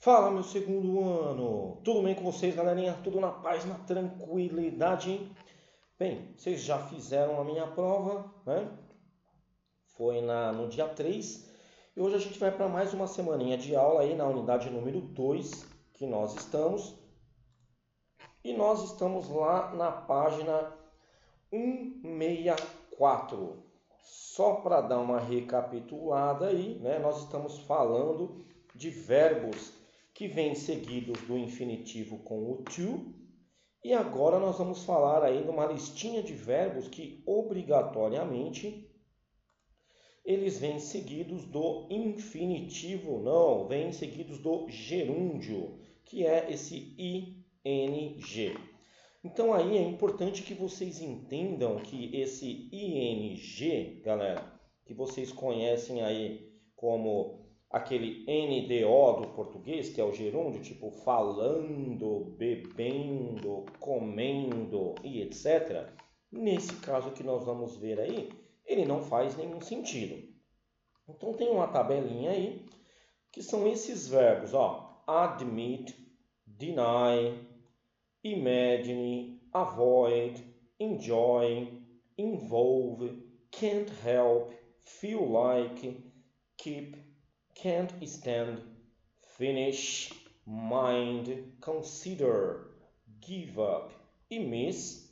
Fala, meu segundo ano! Tudo bem com vocês, galerinha? Tudo na paz, na tranquilidade? Bem, vocês já fizeram a minha prova, né? Foi no dia 3 e hoje a gente vai para mais uma semaninha de aula aí na unidade número 2 que nós estamos. E nós estamos lá na página 164. Só para dar uma recapitulada aí, né? Nós estamos falando de verbos que vêm seguidos do infinitivo com o to. E agora nós vamos falar aí de uma listinha de verbos que obrigatoriamente eles vêm seguidos do infinitivo, não, vêm seguidos do gerúndio, que é esse ing. Então aí é importante que vocês entendam que esse ing, galera, que vocês conhecem aí como aquele NDO do português, que é o gerúndio, tipo falando, bebendo, comendo e etc. Nesse caso que nós vamos ver aí, ele não faz nenhum sentido. Então tem uma tabelinha aí, que são esses verbos, ó, admit, deny, imagine, avoid, enjoy, involve, can't help, feel like, keep, can't stand, finish, mind, consider, give up e miss.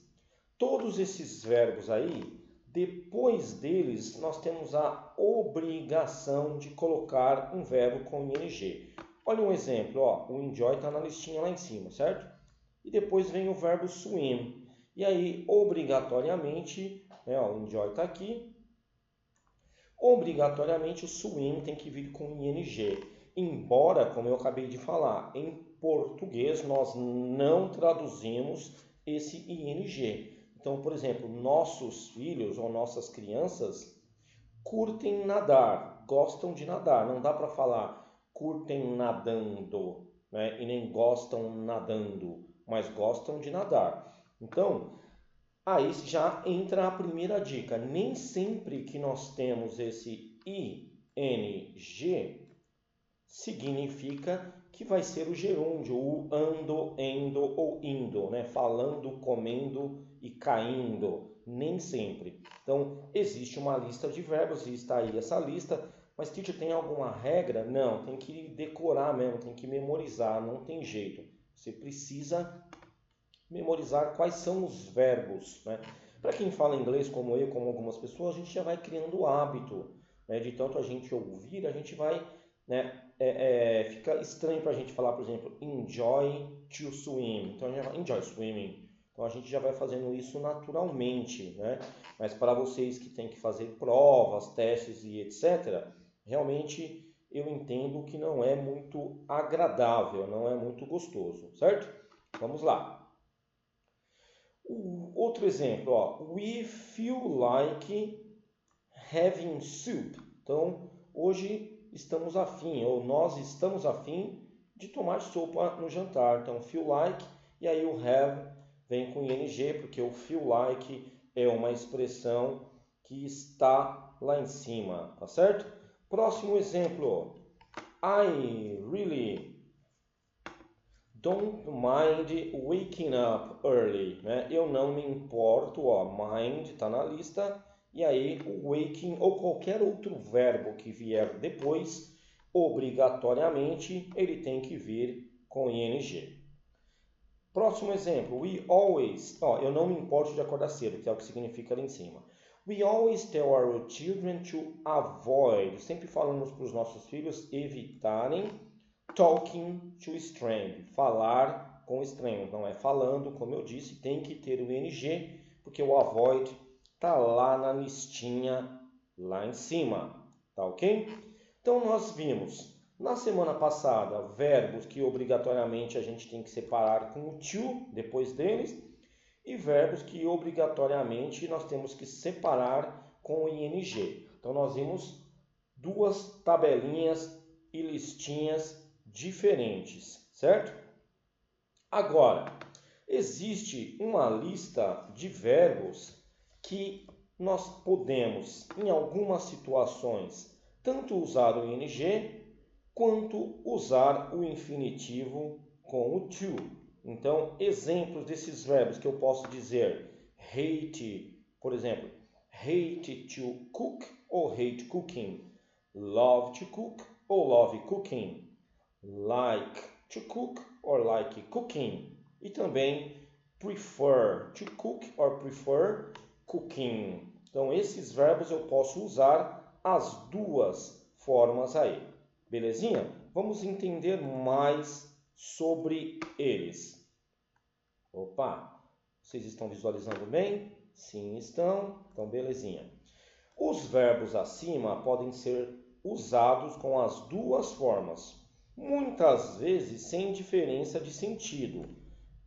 Todos esses verbos aí, depois deles nós temos a obrigação de colocar um verbo com ing. Olha um exemplo, ó, o enjoy está na listinha lá em cima, certo? E depois vem o verbo swim. E aí, obrigatoriamente, né, ó, o enjoy está aqui, obrigatoriamente o swim tem que vir com ing. Embora, como eu acabei de falar, em português nós não traduzimos esse ing. Então, por exemplo, nossos filhos ou nossas crianças curtem nadar, gostam de nadar. Não dá para falar curtem nadando, né? E nem gostam nadando, mas gostam de nadar. Então, aí já entra a primeira dica. Nem sempre que nós temos esse ing significa que vai ser o gerúndio, o ando, endo ou indo, né? Falando, comendo e caindo. Nem sempre. Então, existe uma lista de verbos e está aí essa lista. Mas, teacher, tem alguma regra? Não, tem que decorar mesmo, tem que memorizar, não tem jeito. Você precisa memorizar quais são os verbos, né? Para quem fala inglês como eu, como algumas pessoas, a gente já vai criando o hábito, né? De tanto a gente ouvir, a gente vai, né? Fica estranho para a gente falar, por exemplo, enjoy to swim. Então a gente vai enjoy swimming. Então a gente já vai fazendo isso naturalmente, né? Mas para vocês que têm que fazer provas, testes e etc., realmente eu entendo que não é muito agradável, não é muito gostoso, certo? Vamos lá. Outro exemplo, ó, we feel like having soup. Então, hoje estamos afim, ou nós estamos afim de tomar sopa no jantar. Então, feel like, e aí o have vem com ing, porque o feel like é uma expressão que está lá em cima, tá certo? Próximo exemplo, I really don't mind waking up early, né? Eu não me importo, ó, mind está na lista, e aí o waking ou qualquer outro verbo que vier depois, obrigatoriamente ele tem que vir com ing. Próximo exemplo, we always, ó, eu não me importo de acordar cedo, que é o que significa ali em cima. We always tell our children to avoid, sempre falamos para os nossos filhos evitarem talking to strange, falar com estranhos, não é falando, como eu disse, tem que ter o ing, porque o avoid está lá na listinha, lá em cima, tá ok? Então nós vimos na semana passada verbos que obrigatoriamente a gente tem que separar com o to depois deles e verbos que obrigatoriamente nós temos que separar com o ing. Então nós vimos duas tabelinhas e listinhas diferentes, certo? Agora, existe uma lista de verbos que nós podemos, em algumas situações, tanto usar o ing quanto usar o infinitivo com o to. Então, exemplos desses verbos que eu posso dizer: hate, por exemplo, hate to cook ou hate cooking, love to cook ou love cooking, like to cook or like cooking, e também prefer to cook or prefer cooking. Então, esses verbos eu posso usar as duas formas aí. Belezinha? Vamos entender mais sobre eles. Opa! Vocês estão visualizando bem? Sim, estão. Então, belezinha. Os verbos acima podem ser usados com as duas formas, muitas vezes sem diferença de sentido.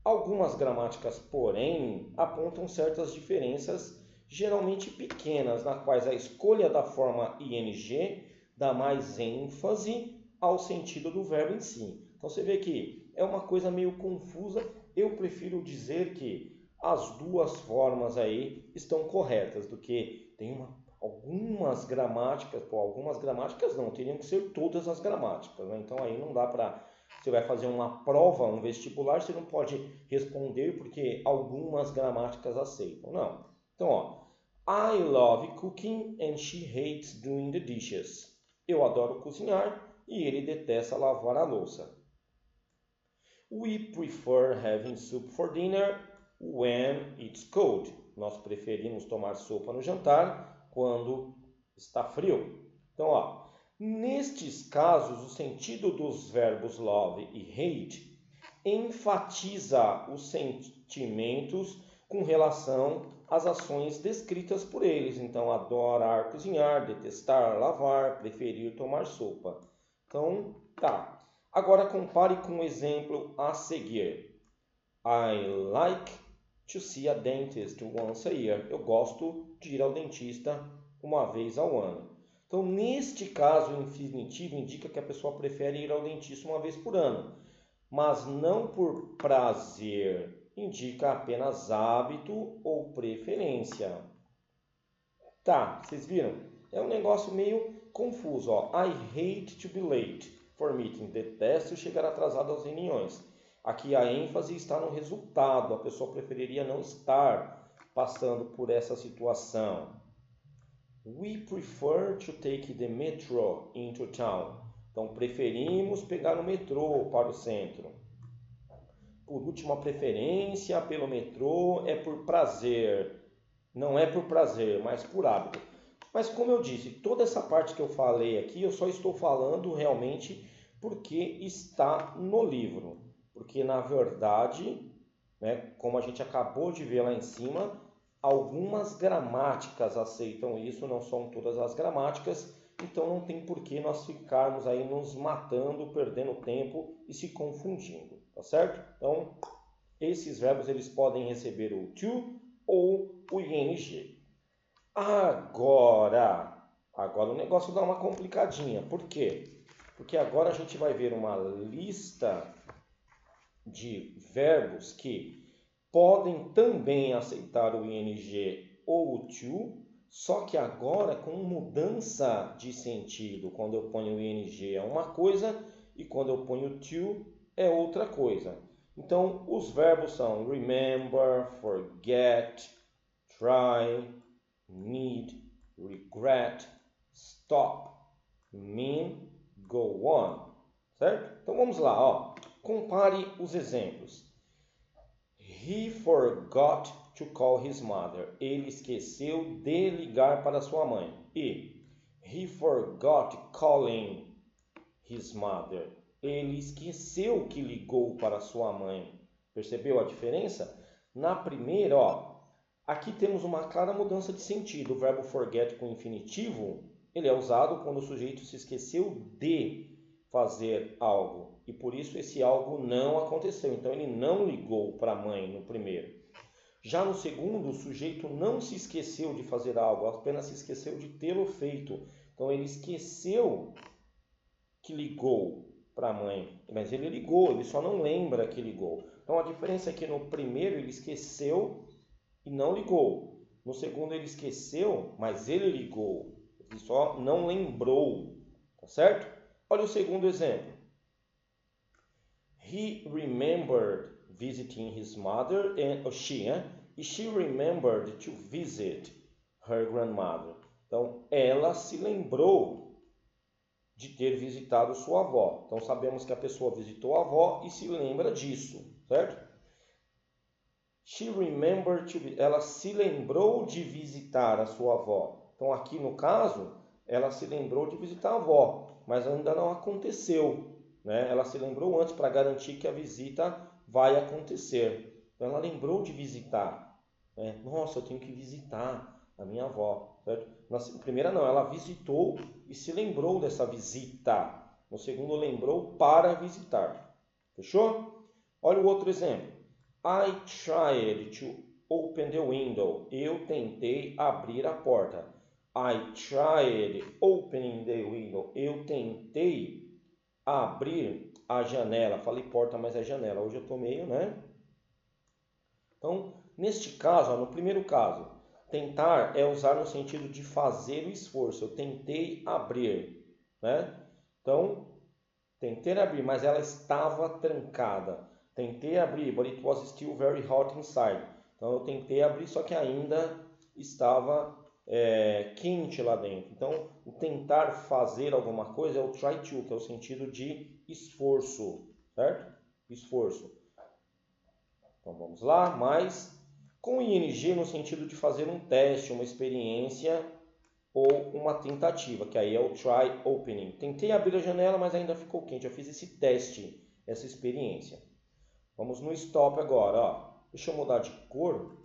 Algumas gramáticas, porém, apontam certas diferenças, geralmente pequenas, nas quais a escolha da forma ing dá mais ênfase ao sentido do verbo em si. Então você vê que é uma coisa meio confusa. Eu prefiro dizer que as duas formas aí estão corretas, do que tem algumas gramáticas não, teriam que ser todas as gramáticas, né? Então aí não dá para... Você vai fazer uma prova, um vestibular, você não pode responder porque algumas gramáticas aceitam. Não. Então, ó, I love cooking and she hates doing the dishes. Eu adoro cozinhar e ele detesta lavar a louça. We prefer having soup for dinner when it's cold. Nós preferimos tomar sopa no jantar quando está frio. Então, ó, nestes casos, o sentido dos verbos love e hate enfatiza os sentimentos com relação às ações descritas por eles. Então, adorar cozinhar, detestar lavar, preferir tomar sopa. Então, tá. Agora compare com o exemplo a seguir. I like to see a dentist once a year. Eu gosto de ir ao dentista uma vez ao ano. Então, neste caso, o infinitivo indica que a pessoa prefere ir ao dentista uma vez por ano, mas não por prazer, indica apenas hábito ou preferência. Tá, vocês viram? É um negócio meio confuso, ó. I hate to be late for meeting. Detesto chegar atrasado às reuniões. Aqui a ênfase está no resultado. A pessoa preferiria não estar passando por essa situação. We prefer to take the metro into town. Então, preferimos pegar o metrô para o centro. Por último, a preferência pelo metrô é por prazer. Não é por prazer, mas por hábito. Mas como eu disse, toda essa parte que eu falei aqui, eu só estou falando realmente porque está no livro. Porque, na verdade, né, como a gente acabou de ver lá em cima, algumas gramáticas aceitam isso, não são todas as gramáticas, então não tem por que nós ficarmos aí nos matando, perdendo tempo e se confundindo, tá certo? Então, esses verbos eles podem receber o to ou o ing. Agora o negócio dá uma complicadinha. Por quê? Porque agora a gente vai ver uma lista de verbos que podem também aceitar o ing ou o to, só que agora com mudança de sentido. Quando eu ponho o ing é uma coisa e quando eu ponho o to é outra coisa. Então, os verbos são remember, forget, try, need, regret, stop, mean, go on. Certo? Então, vamos lá, ó. Compare os exemplos. He forgot to call his mother. Ele esqueceu de ligar para sua mãe. E he forgot calling his mother. Ele esqueceu que ligou para sua mãe. Percebeu a diferença? Na primeira, ó, aqui temos uma clara mudança de sentido. O verbo forget com infinitivo, ele é usado quando o sujeito se esqueceu de fazer algo. E por isso esse algo não aconteceu. Então ele não ligou para a mãe no primeiro. Já no segundo, o sujeito não se esqueceu de fazer algo, apenas se esqueceu de tê-lo feito. Então ele esqueceu que ligou para a mãe, mas ele ligou, ele só não lembra que ligou. Então a diferença é que no primeiro ele esqueceu e não ligou. No segundo ele esqueceu, mas ele ligou. Ele só não lembrou, tá certo? Olha o segundo exemplo. He remembered visiting his mother and she remembered to visit her grandmother. Então, ela se lembrou de ter visitado sua avó. Então, sabemos que a pessoa visitou a avó e se lembra disso, certo? She remembered ela se lembrou de visitar a sua avó. Então, aqui no caso, ela se lembrou de visitar a avó, mas ainda não aconteceu, né? Ela se lembrou antes para garantir que a visita vai acontecer. Então, ela lembrou de visitar, né? Nossa, eu tenho que visitar a minha avó, certo? Na primeira não, ela visitou e se lembrou dessa visita. No segundo, lembrou para visitar. Fechou? Olha o outro exemplo. I tried to open the window. Eu tentei abrir a porta. I tried opening the window. Eu tentei abrir a janela. Falei porta, mas é janela. Hoje eu estou meio, né? Então, neste caso, no primeiro caso, tentar é usar no sentido de fazer o esforço. Eu tentei abrir, né? Então, tentei abrir, mas ela estava trancada. Tentei abrir, but it was still very hot inside. Então eu tentei abrir, só que ainda estava quente lá dentro. Então o tentar fazer alguma coisa é o try to, que é o sentido de esforço, certo? Esforço. Então vamos lá, mais com ing no sentido de fazer um teste, uma experiência ou uma tentativa, que aí é o try opening. Tentei abrir a janela, mas ainda ficou quente. Eu fiz esse teste, essa experiência. Vamos no stop agora, ó. Deixa eu mudar de cor,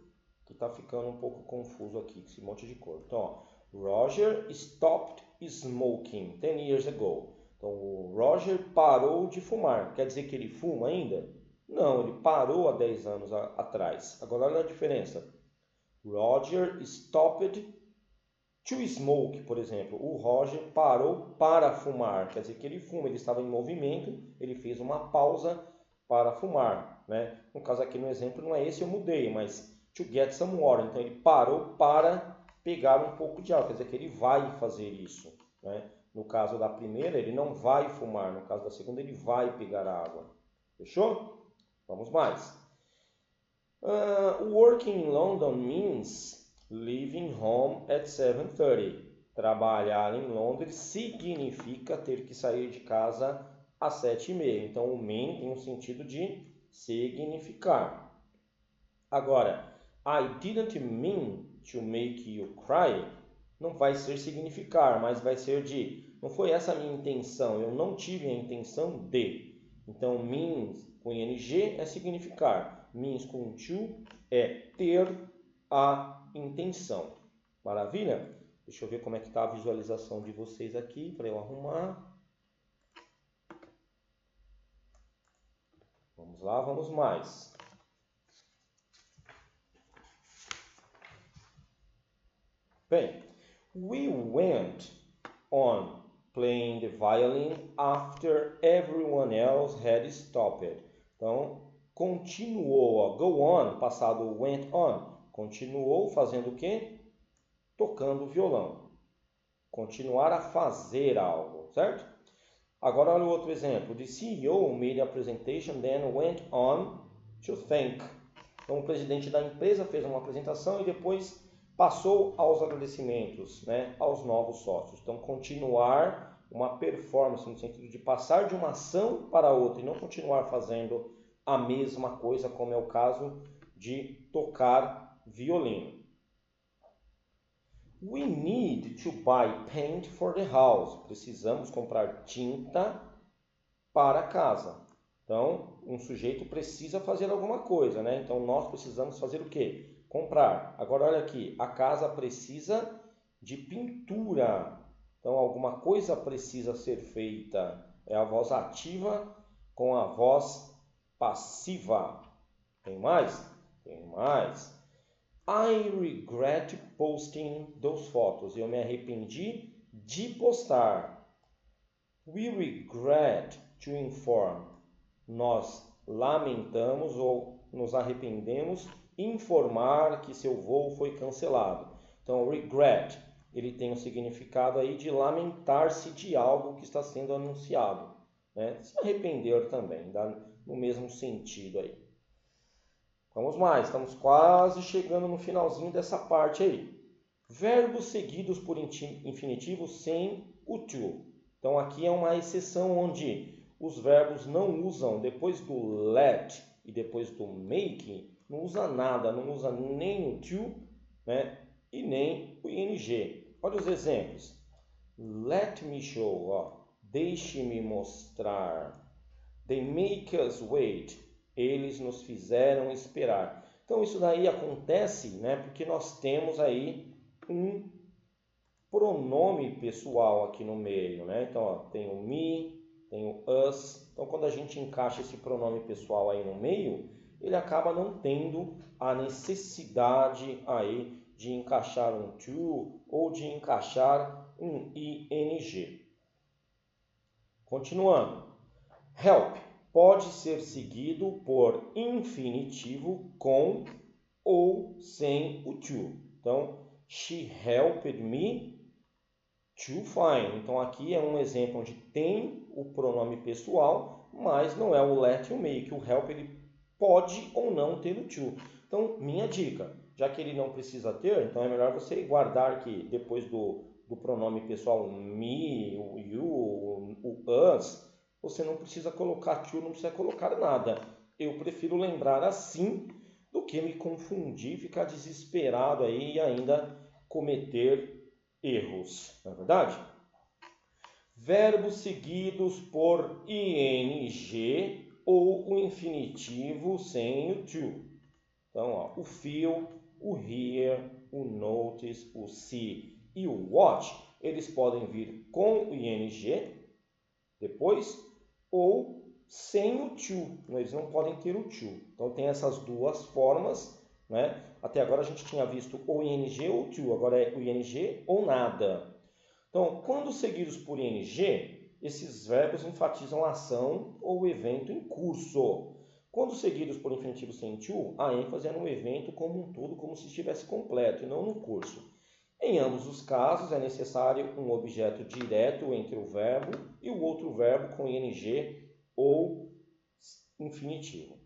que está ficando um pouco confuso aqui, esse monte de cor. Então, ó, Roger stopped smoking 10 years ago. Então, o Roger parou de fumar. Quer dizer que ele fuma ainda? Não, ele parou há 10 anos atrás. Agora, olha a diferença. Roger stopped to smoke, por exemplo. O Roger parou para fumar. Quer dizer que ele fuma, ele estava em movimento, ele fez uma pausa para fumar, né? No caso aqui no exemplo não é esse, eu mudei, mas to get some water. Então ele parou para pegar um pouco de água, quer dizer que ele vai fazer isso, né? No caso da primeira, ele não vai fumar. No caso da segunda, ele vai pegar água. Fechou? Vamos mais. Working in London means leaving home at 7:30. Trabalhar em Londres significa ter que sair de casa às 7:30. Então, o mean tem um sentido de significar. Agora, I didn't mean to make you cry. Não vai ser significar, mas vai ser de. Não foi essa a minha intenção. Eu não tive a intenção de. Então, means com ing é significar. Means com to é ter a intenção. Maravilha? Deixa eu ver como é que está a visualização de vocês aqui para eu arrumar. Vamos lá, vamos mais. Bem, we went on playing the violin after everyone else had stopped. Então, continuou, ó, go on, passado went on, continuou fazendo o quê? Tocando violão. Continuar a fazer algo, certo? Agora olha o outro exemplo. The CEO made a presentation, then went on to thank. Então o presidente da empresa fez uma apresentação e depois passou aos agradecimentos, né, aos novos sócios. Então continuar uma performance no sentido de passar de uma ação para outra e não continuar fazendo a mesma coisa, como é o caso de tocar violino. We need to buy paint for the house. Precisamos comprar tinta para a casa. Então, um sujeito precisa fazer alguma coisa, né? Então, nós precisamos fazer o quê? Comprar. Agora, olha aqui. A casa precisa de pintura. Então, alguma coisa precisa ser feita. É a voz ativa com a voz passiva. Tem mais? Tem mais. I regret posting those photos. Eu me arrependi de postar. We regret to inform. Nós lamentamos ou nos arrependemos informar que seu voo foi cancelado. Então, regret. ele tem um significado aí de lamentar-se de algo que está sendo anunciado, né? Se arrepender também, dá no mesmo sentido aí. Vamos mais, estamos quase chegando no finalzinho dessa parte aí. Verbos seguidos por infinitivo sem o to. Então aqui é uma exceção onde os verbos não usam, depois do let e depois do make, não usa nada, não usa nem o to, né? E nem o ing. Olha os exemplos. Let me show, ó. Deixe-me mostrar. They make us wait. Eles nos fizeram esperar. Então isso daí acontece, né? Porque nós temos aí um pronome pessoal aqui no meio, né? Então, ó, tem o me, tem o us. Então, quando a gente encaixa esse pronome pessoal aí no meio, ele acaba não tendo a necessidade aí de encaixar um to ou de encaixar um ing. Continuando. Help pode ser seguido por infinitivo com ou sem o to. Então, she helped me to find. Então, aqui é um exemplo onde tem o pronome pessoal, mas não é o let e o make. O help ele pode ou não ter o to. Então, minha dica, já que ele não precisa ter, então é melhor você guardar que depois do pronome pessoal me, o you, o us, você não precisa colocar to, não precisa colocar nada. Eu prefiro lembrar assim do que me confundir, ficar desesperado aí e ainda cometer erros, não é verdade? Verbos seguidos por ing ou o infinitivo sem o to. Então, ó, o feel, o hear, o notice, o see e o watch, eles podem vir com o ing depois ou sem o to. Eles não podem ter o to. Então, tem essas duas formas, né? Até agora a gente tinha visto ou ing ou to, agora é o ing ou nada. Então, quando seguidos por ing, esses verbos enfatizam a ação ou evento em curso. Quando seguidos por infinitivo sem to, a ênfase é no evento como um todo, como se estivesse completo e não no curso. Em ambos os casos, é necessário um objeto direto entre o verbo e o outro verbo com ing ou infinitivo.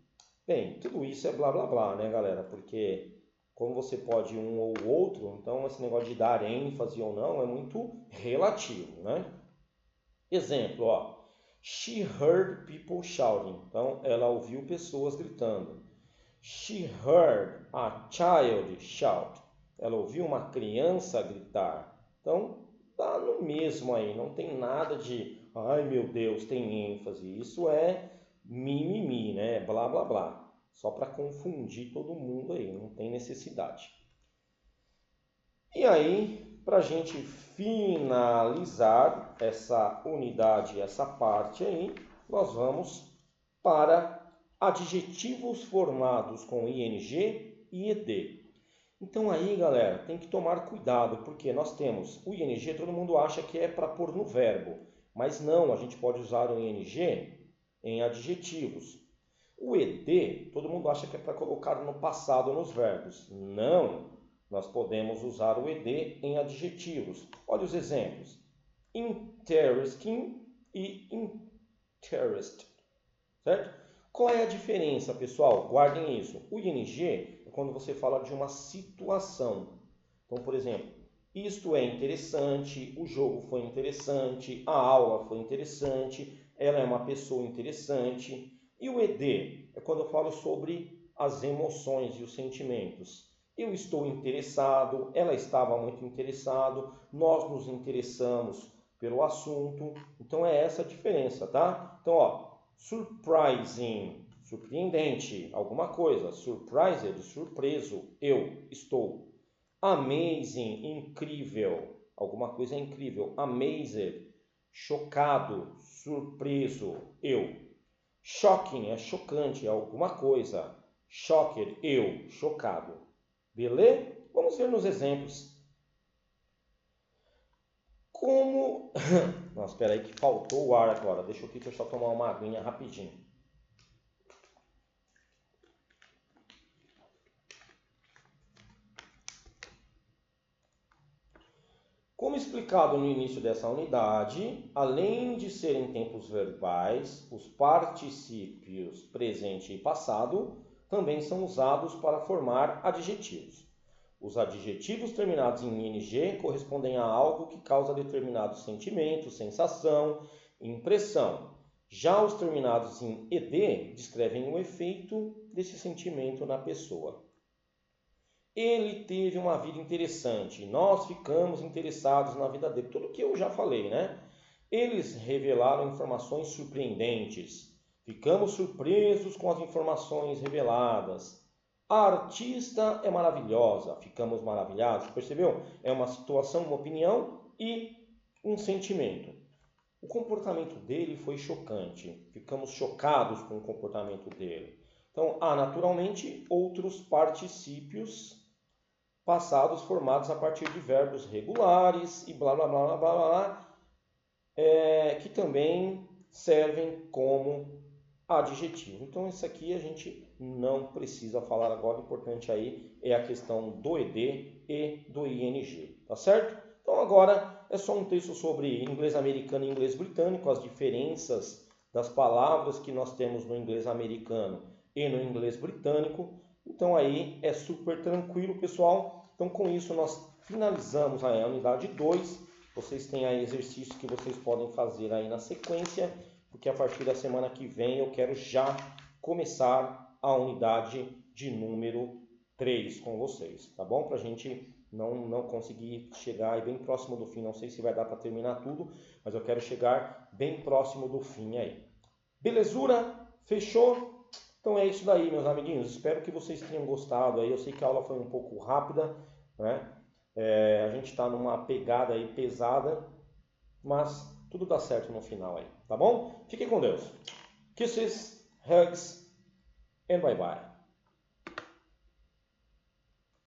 Bem, tudo isso é blá blá blá, né, galera? Porque como você pode um ou outro, então esse negócio de dar ênfase ou não é muito relativo, né? Exemplo, ó. She heard people shouting. Então, ela ouviu pessoas gritando. She heard a child shout. Ela ouviu uma criança gritar. Então, tá no mesmo aí. Não tem nada de, ai meu Deus, tem ênfase. Isso é mimimi, né? Blá, blá, blá. Só para confundir todo mundo aí. Não tem necessidade. E aí, para a gente finalizar essa unidade, essa parte aí, nós vamos para adjetivos formados com ing e ed. Então aí, galera, tem que tomar cuidado, porque nós temos o ing, todo mundo acha que é para pôr no verbo, mas não, a gente pode usar o ing em adjetivos. O ed, todo mundo acha que é para colocar no passado nos verbos. Não, nós podemos usar o ed em adjetivos. Olha os exemplos. Interesting e interested, certo? Qual é a diferença, pessoal? Guardem isso. O ing é quando você fala de uma situação. Então, por exemplo, isto é interessante, o jogo foi interessante, a aula foi interessante, ela é uma pessoa interessante. E o ed é quando eu falo sobre as emoções e os sentimentos. Eu estou interessado, ela estava muito interessado, nós nos interessamos pelo assunto. Então é essa a diferença, tá? Então, ó, surprising, surpreendente, alguma coisa. Surprised, surpreso, eu estou. Amazing, incrível, alguma coisa é incrível. Amazed, chocado, surpreso, eu. Shocking é chocante, é alguma coisa. Shocked, eu, chocado. Beleza? Vamos ver nos exemplos. Como... Nossa, espera aí que faltou o ar agora. Deixa eu só tomar uma aguinha rapidinho. Como explicado no início dessa unidade, além de serem tempos verbais, os particípios presente e passado também são usados para formar adjetivos. Os adjetivos terminados em ing correspondem a algo que causa determinado sentimento, sensação, impressão. Já os terminados em ed descrevem o efeito desse sentimento na pessoa. Ele teve uma vida interessante, nós ficamos interessados na vida dele. Tudo que eu já falei, né? Eles revelaram informações surpreendentes. Ficamos surpresos com as informações reveladas. A artista é maravilhosa, ficamos maravilhados. Percebeu? É uma situação, uma opinião e um sentimento. O comportamento dele foi chocante. Ficamos chocados com o comportamento dele. Então, há naturalmente outros particípios passados formados a partir de verbos regulares e blá blá blá blá blá, blá que também servem como adjetivo. Então isso aqui a gente não precisa falar agora, o importante aí é a questão do ed e do ing, tá certo? Então agora é só um texto sobre inglês americano e inglês britânico, as diferenças das palavras que nós temos no inglês americano e no inglês britânico. Então aí é super tranquilo, pessoal. Então com isso nós finalizamos aí a unidade 2. Vocês têm aí exercícios que vocês podem fazer aí na sequência, porque a partir da semana que vem eu quero já começar a unidade de número 3 com vocês, tá bom? Para a gente não conseguir chegar aí bem próximo do fim. Não sei se vai dar para terminar tudo, mas eu quero chegar bem próximo do fim aí. Belezura? Fechou? Então é isso daí, meus amiguinhos. Espero que vocês tenham gostado aí. Eu sei que a aula foi um pouco rápida, né? A gente está numa pegada aí pesada, mas tudo dá certo no final aí, tá bom? Fiquem com Deus. Kisses, hugs and bye bye.